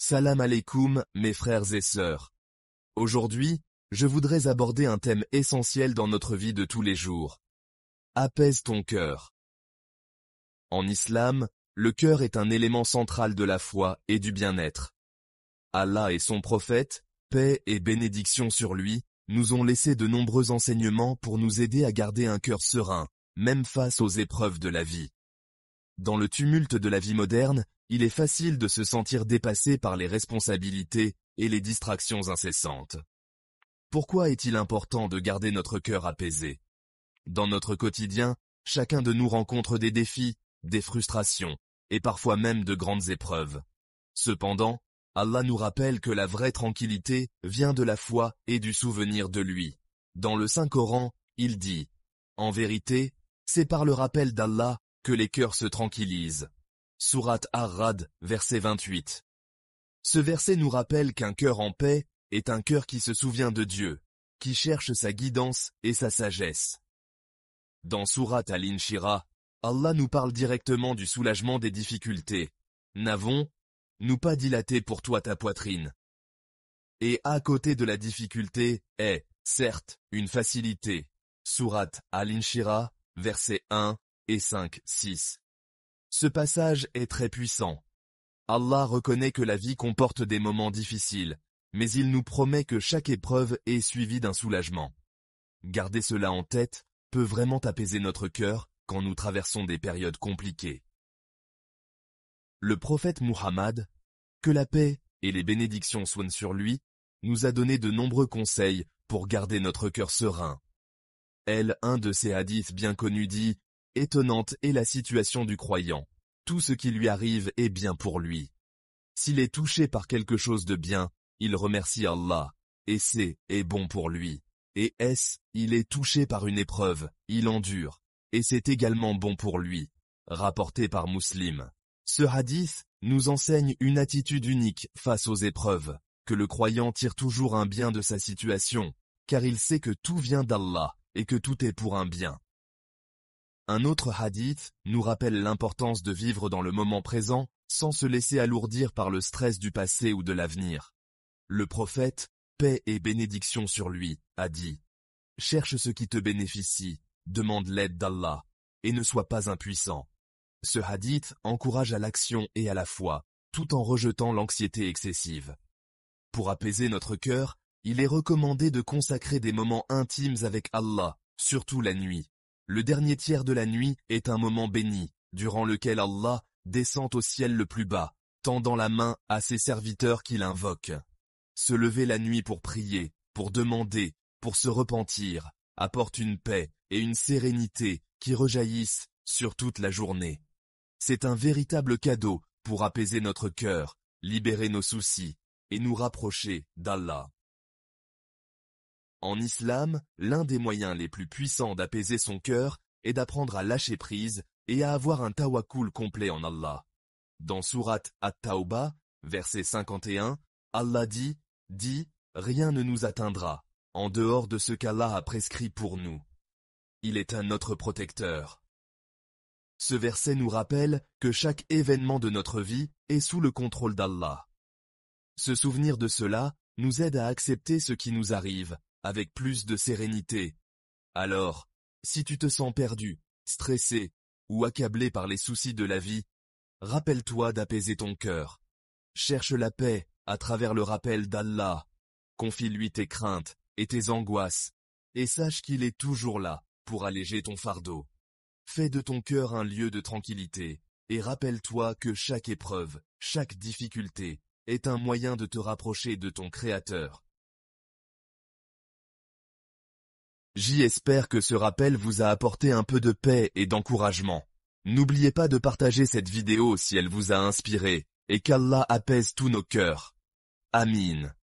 Salam alaikum, mes frères et sœurs. Aujourd'hui, je voudrais aborder un thème essentiel dans notre vie de tous les jours. Apaise ton cœur. En islam, le cœur est un élément central de la foi et du bien-être. Allah et son prophète, paix et bénédiction sur lui, nous ont laissé de nombreux enseignements pour nous aider à garder un cœur serein, même face aux épreuves de la vie. Dans le tumulte de la vie moderne, il est facile de se sentir dépassé par les responsabilités et les distractions incessantes. Pourquoi est-il important de garder notre cœur apaisé? Dans notre quotidien, chacun de nous rencontre des défis, des frustrations, et parfois même de grandes épreuves. Cependant, Allah nous rappelle que la vraie tranquillité vient de la foi et du souvenir de lui. Dans le Saint-Coran, il dit « En vérité, c'est par le rappel d'Allah que les cœurs se tranquillisent. » Sourate Ar-Ra'd, verset 28. Ce verset nous rappelle qu'un cœur en paix est un cœur qui se souvient de Dieu, qui cherche sa guidance et sa sagesse. Dans Sourate Al-Inshirah, Allah nous parle directement du soulagement des difficultés. N'avons-nous pas dilaté pour toi ta poitrine? Et à côté de la difficulté est, certes, une facilité. Sourate Al-Inshirah, versets 1 et 5-6. Ce passage est très puissant. Allah reconnaît que la vie comporte des moments difficiles, mais il nous promet que chaque épreuve est suivie d'un soulagement. Garder cela en tête peut vraiment apaiser notre cœur quand nous traversons des périodes compliquées. Le prophète Muhammad, que la paix et les bénédictions soient sur lui, nous a donné de nombreux conseils pour garder notre cœur serein. Un de ses hadiths bien connus dit « Étonnante est la situation du croyant. Tout ce qui lui arrive est bien pour lui. S'il est touché par quelque chose de bien, il remercie Allah, et c'est bon pour lui. Et il est touché par une épreuve, il endure, et c'est également bon pour lui. » Rapporté par Muslim. Ce hadith nous enseigne une attitude unique face aux épreuves, que le croyant tire toujours un bien de sa situation, car il sait que tout vient d'Allah, et que tout est pour un bien. Un autre hadith nous rappelle l'importance de vivre dans le moment présent, sans se laisser alourdir par le stress du passé ou de l'avenir. Le prophète, paix et bénédiction sur lui, a dit « Cherche ce qui te bénéficie, demande l'aide d'Allah, et ne sois pas impuissant. » Ce hadith encourage à l'action et à la foi, tout en rejetant l'anxiété excessive. Pour apaiser notre cœur, il est recommandé de consacrer des moments intimes avec Allah, surtout la nuit. Le dernier tiers de la nuit est un moment béni, durant lequel Allah descend au ciel le plus bas, tendant la main à ses serviteurs qui l'invoquent. Se lever la nuit pour prier, pour demander, pour se repentir, apporte une paix et une sérénité qui rejaillissent sur toute la journée. C'est un véritable cadeau pour apaiser notre cœur, libérer nos soucis et nous rapprocher d'Allah. En islam, l'un des moyens les plus puissants d'apaiser son cœur est d'apprendre à lâcher prise et à avoir un tawakkul complet en Allah. Dans Sourate At-Tawbah, verset 51, Allah dit « Rien ne nous atteindra, en dehors de ce qu'Allah a prescrit pour nous. Il est notre protecteur. » Ce verset nous rappelle que chaque événement de notre vie est sous le contrôle d'Allah. Se souvenir de cela nous aide à accepter ce qui nous arrive, avec plus de sérénité. Alors, si tu te sens perdu, stressé ou accablé par les soucis de la vie, rappelle-toi d'apaiser ton cœur. Cherche la paix à travers le rappel d'Allah. Confie-lui tes craintes et tes angoisses, et sache qu'il est toujours là pour alléger ton fardeau. Fais de ton cœur un lieu de tranquillité, et rappelle-toi que chaque épreuve, chaque difficulté, est un moyen de te rapprocher de ton Créateur. J'espère que ce rappel vous a apporté un peu de paix et d'encouragement. N'oubliez pas de partager cette vidéo si elle vous a inspiré, et qu'Allah apaise tous nos cœurs. Amin.